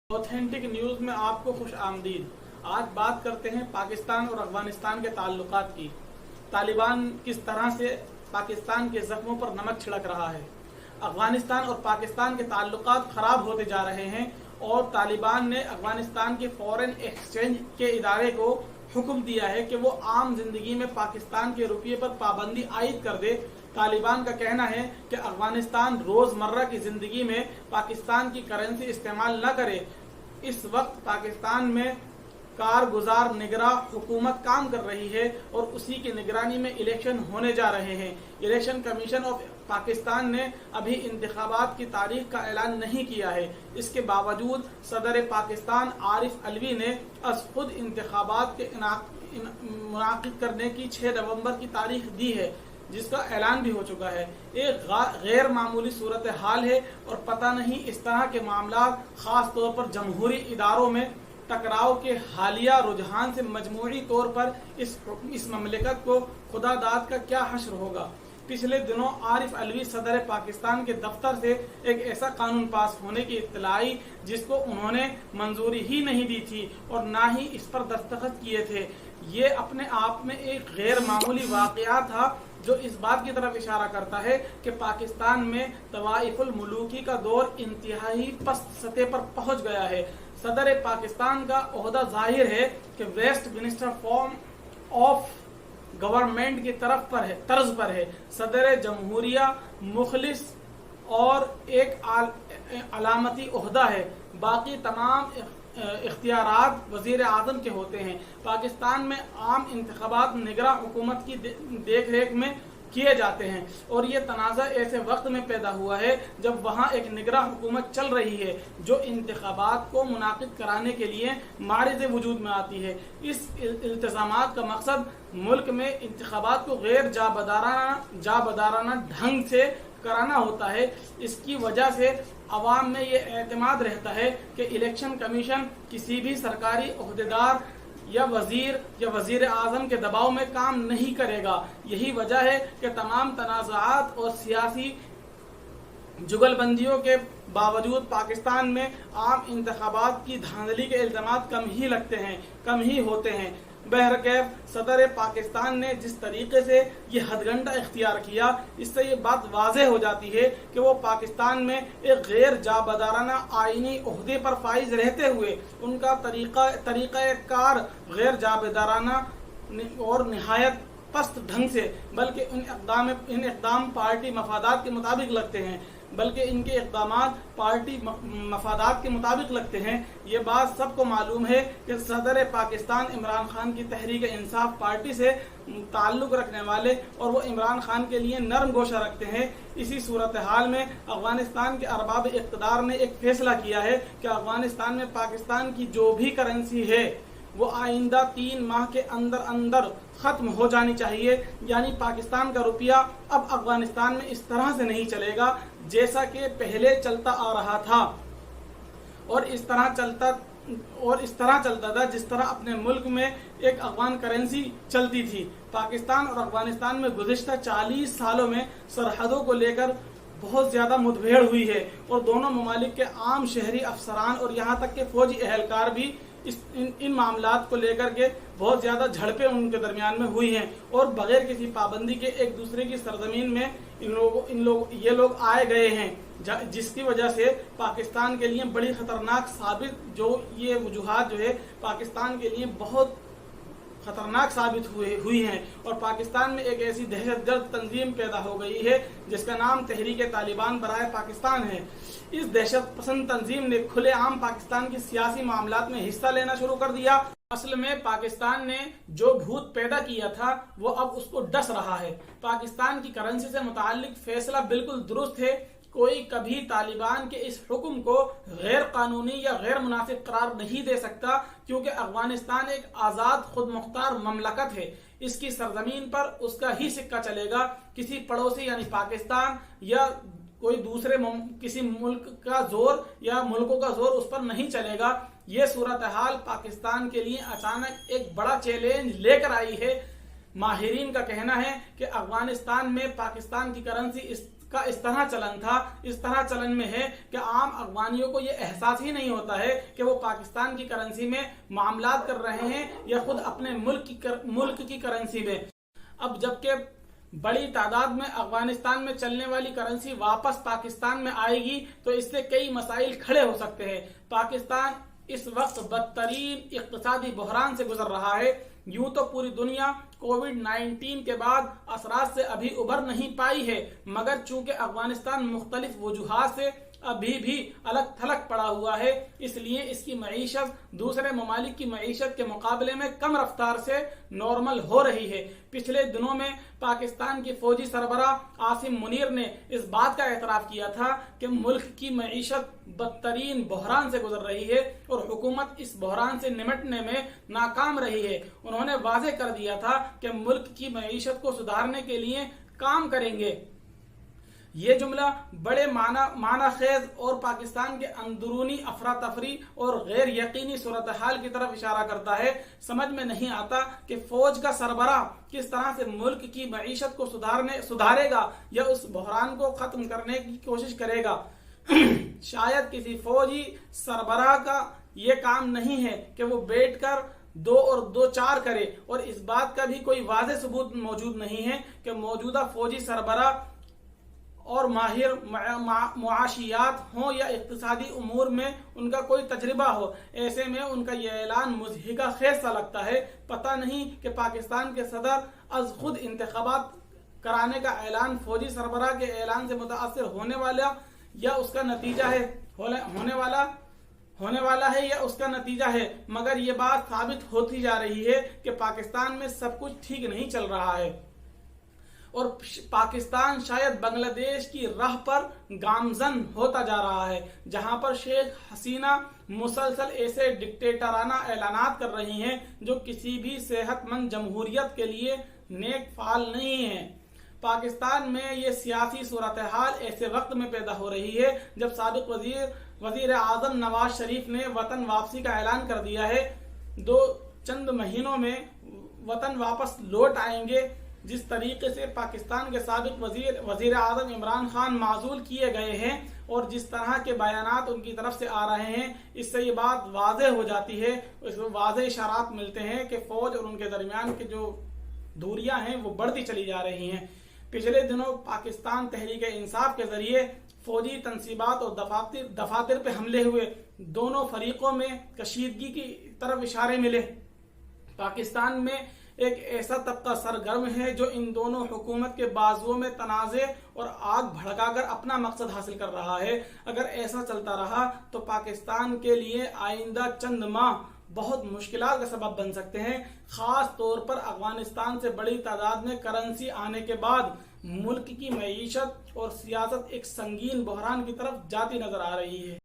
Authentic news में आपको खुश आमदीद। आज बात करते हैं पाकिस्तान और अफगानिस्तान के ताल्लुकात की। तालिबान किस तरह से पाकिस्तान के जख्मों पर नमक छिड़क रहा है। अफगानिस्तान और पाकिस्तान के ताल्लुकात खराब होते जा रहे हैं और तालिबान ने अफगानिस्तान के फॉरेन एक्सचेंज के इदारे को हुक्म दिया है कि वो आम जिंदगी में पाकिस्तान के रुपये पर पाबंदी आयद कर दे। तालिबान का कहना है कि अफगानिस्तान रोजमर्रा की जिंदगी में पाकिस्तान की करेंसी इस्तेमाल न करे। इस वक्त पाकिस्तान में कारगुजार निगरां हुकूमत काम कर रही है और उसी की निगरानी में इलेक्शन होने जा रहे हैं। इलेक्शन कमीशन ऑफ पाकिस्तान ने अभी इंतखाबात की तारीख का ऐलान नहीं किया है। इसके बावजूद सदर पाकिस्तान आरिफ अलवी ने अज खुद इंतखाबात के मुनाकिद करने की 6 नवंबर की तारीख दी है, जिसका ऐलान भी हो चुका है। एक गैर मामूली सूरत हाल है और पता नहीं इस तरह के मामला खास तौर पर जमहूरी इदारों में टकराव के हालिया रुझान से मजमूई तौर पर इस ममलिकत को खुदादाद का क्या हश्र होगा। पिछले दिनों आरिफ अलवी सदर पाकिस्तान के दफ्तर से एक ऐसा कानून पास होने की इत्तला आई जिसको उन्होंने मंजूरी ही नहीं दी थी और ना ही इस पर दस्तखत किए थे। ये अपने आप में एक गैर मामूली वाकया था जो इस बात की तरफ इशारा करता है कि पाकिस्तान में तवाइफुल मुलूकी का दौर इंतहाई पस्त सतह पर पहुंच गया है। सदर पाकिस्तान का ओहदा जाहिर है कि Westminster form of government की तर्ज पर है। सदर जमहूरिया मुखलिस और एक अलामती ओहदा है। बाकी तमाम इख्तियारात वजीर आजम के होते हैं। पाकिस्तान में आम इंतखाबात निगरां हुकूमत की देख रेख में किए जाते हैं और ये तनाज़ा ऐसे वक्त में पैदा हुआ है जब वहाँ एक निगरां हुकूमत चल रही है जो इंतखाबात को मुनाकिद कराने के लिए मारिज़ वजूद में आती है। इस इल्तिज़ामात का मकसद मुल्क में इंतखाबात को गैर जाबदाराना ढंग से कराना होता है। इसकी वजह से अवाम में ये एतमाद रहता है कि इलेक्शन कमीशन किसी भी सरकारी ओहदेदार या वजीर आजम के दबाव में काम नहीं करेगा। यही वजह है कि तमाम तनाज़ात और सियासी जुगलबंदियों के बावजूद पाकिस्तान में आम इंतखाबात की धांधली के इल्जाम कम ही होते हैं। बहरकैफ सदर पाकिस्तान ने जिस तरीके से ये हथगंडा इख्तियार किया, इससे ये बात वाज़ेह हो जाती है कि वो पाकिस्तान में एक गैर जाबदाराना आईनी ओहदे पर फाइज रहते हुए उनका तरीक़ाकार गैर जाबदाराना और निहायत पस्त ढंग से, बल्कि इन इक़दाम पार्टी मफादात के मुताबिक लगते हैं। ये बात सबको मालूम है कि सदर पाकिस्तान इमरान खान की तहरीक इंसाफ पार्टी से ताल्लुक़ रखने वाले और वो इमरान खान के लिए नरम गोशा रखते हैं। इसी सूरत हाल में अफगानिस्तान के अरबाब इक़्तिदार ने एक फैसला किया है कि अफगानिस्तान में पाकिस्तान की जो भी करेंसी है वो आइंदा 3 माह के अंदर खत्म हो जानी चाहिए। यानी पाकिस्तान का रुपया अब अफगानिस्तान में इस तरह से नहीं चलेगा जैसा कि पहले चलता आ रहा था और इस तरह चलता था जिस तरह अपने मुल्क में एक अफगान करेंसी चलती थी। पाकिस्तान और अफगानिस्तान में गुज़िश्ता 40 सालों में सरहदों को लेकर बहुत ज्यादा मुठभेड़ हुई है और दोनों ममालिक के आम शहरी अफसरान और यहाँ तक के फौजी एहलकार भी इन मामलात को लेकर के बहुत ज्यादा झड़पें उनके दरमियान में हुई हैं और बगैर किसी पाबंदी के एक दूसरे की सरजमीन में ये लोग आए गए हैं, जिसकी वजह से पाकिस्तान के लिए बड़ी खतरनाक साबित ये वजूहात जो है पाकिस्तान के लिए बहुत खतरनाक साबित हुई हैं और पाकिस्तान में एक ऐसी दहशतगर्द तंजीम पैदा हो गई है जिसका नाम तहरीक तालिबान बराए पाकिस्तान है। इस दहशत पसंद तंजीम ने खुलेआम पाकिस्तान के सियासी मामलात में हिस्सा लेना शुरू कर दिया। असल में पाकिस्तान ने जो भूत पैदा किया था वो अब उसको डस रहा है। पाकिस्तान की करेंसी से मुताल्लिक फैसला बिल्कुल दुरुस्त है। कोई कभी तालिबान के इस हुक्म को गैर कानूनी या गैर मुनासिब करार नहीं दे सकता, क्योंकि अफगानिस्तान एक आज़ाद खुद मुख्तार ममलकत है। इसकी सरजमीन पर उसका ही सिक्का चलेगा। किसी पड़ोसी यानी पाकिस्तान या कोई दूसरे किसी मुल्क का जोर या मुल्कों का जोर उस पर नहीं चलेगा। ये सूरत हाल पाकिस्तान के लिए अचानक एक बड़ा चैलेंज लेकर आई है। माहिरीन का कहना है कि अफगानिस्तान में पाकिस्तान की करेंसी का इस तरह चलन था, इस तरह चलन में है कि आम अफगानियों को ये एहसास ही नहीं होता है कि वो पाकिस्तान की करेंसी में मामलात कर रहे हैं या खुद अपने मुल्क की करेंसी में। अब जबकि बड़ी तादाद में अफगानिस्तान में चलने वाली करेंसी वापस पाकिस्तान में आएगी तो इससे कई मसाइल खड़े हो सकते हैं। पाकिस्तान इस वक्त बदतरीन इक्तिसादी बहरान से गुजर रहा है। यूं तो पूरी दुनिया कोविड-19 के बाद असरात से अभी उबर नहीं पाई है, मगर चूंकि अफगानिस्तान मुख्तलिफ वजूहात से अभी भी अलग थलग पड़ा हुआ है, इसलिए इसकी मईशत दूसरे ममालिक की मईशत के मुकाबले में कम रफ्तार से नॉर्मल हो रही है। पिछले दिनों में पाकिस्तान की फौजी सरबराह आसिम मुनीर ने इस बात का एतराफ किया था कि मुल्क की मईशत बदतरीन बहरान से गुजर रही है और हुकूमत इस बहरान से निमटने में नाकाम रही है। उन्होंने वाज़ेह कर दिया था कि मुल्क की मईशत को सुधारने के लिए काम करेंगे। ये जुमला बड़े माना खेज और पाकिस्तान के अंदरूनी अफरा तफरी और गैर यकीनी सूरत हाल की तरफ इशारा करता है। समझ में नहीं आता कि फौज का सरबराह किस तरह से मुल्क की मईशत को सुधारेगा या उस बहरान को खत्म करने की कोशिश करेगा। शायद किसी फौजी सरबराह का ये काम नहीं है कि वो बैठकर 2 और 2 4 करे, और इस बात का भी कोई वाज़ेह सबूत मौजूद नहीं है कि मौजूदा फौजी सरबराह और माहिर मुआशियात हों या इक्तिसादी उमूर में उनका कोई तजर्बा हो। ऐसे में उनका यह ऐलान मुज़हिका खेज सा लगता है। पता नहीं कि पाकिस्तान के सदर अज खुद इंतखाबात कराने का ऐलान फौजी सरबराह के ऐलान से मुतासर होने वाला या उसका नतीजा है होने वाला है या उसका नतीजा है, मगर ये बात साबित होती जा रही है कि पाकिस्तान में सब कुछ ठीक नहीं चल रहा है और पाकिस्तान शायद बांग्लादेश की राह पर गामजन होता जा रहा है, जहां पर शेख हसीना मुसलसल ऐसे डिक्टेटराना ऐलानात कर रही हैं जो किसी भी सेहतमंद जमहूरियत के लिए नेक फाल नहीं है। पाकिस्तान में ये सियासी सूरत हाल ऐसे वक्त में पैदा हो रही है जब साबिक वजीर आजम नवाज शरीफ ने वतन वापसी का ऐलान कर दिया है। चंद महीनों में वतन वापस लौट आएंगे। जिस तरीके से पाकिस्तान के साबिक वजीर आजम इमरान खान माजूल किए गए हैं और जिस तरह के बयानात उनकी तरफ से आ रहे हैं, इससे ये बात वाज़ेह हो जाती है। इसमें वाज़ेह इशारात मिलते हैं कि फौज और उनके दरमियान की जो दूरियां हैं वो बढ़ती चली जा रही हैं। पिछले दिनों पाकिस्तान तहरीक इंसाफ के जरिए फौजी तनसीबात और दफातर पे हमले हुए। दोनों फरीकों में कशीदगी की तरफ इशारे मिले। पाकिस्तान में एक ऐसा तबका सरगर्म है जो इन दोनों हुकूमत के बाजुओं में तनाज़े और आग भड़काकर अपना मकसद हासिल कर रहा है। अगर ऐसा चलता रहा तो पाकिस्तान के लिए आइंदा चंद माह बहुत मुश्किलात का सबब बन सकते हैं। खास तौर पर अफगानिस्तान से बड़ी तादाद में करेंसी आने के बाद मुल्क की मईशत और सियासत एक संगीन बहरान की तरफ जाती नजर आ रही है।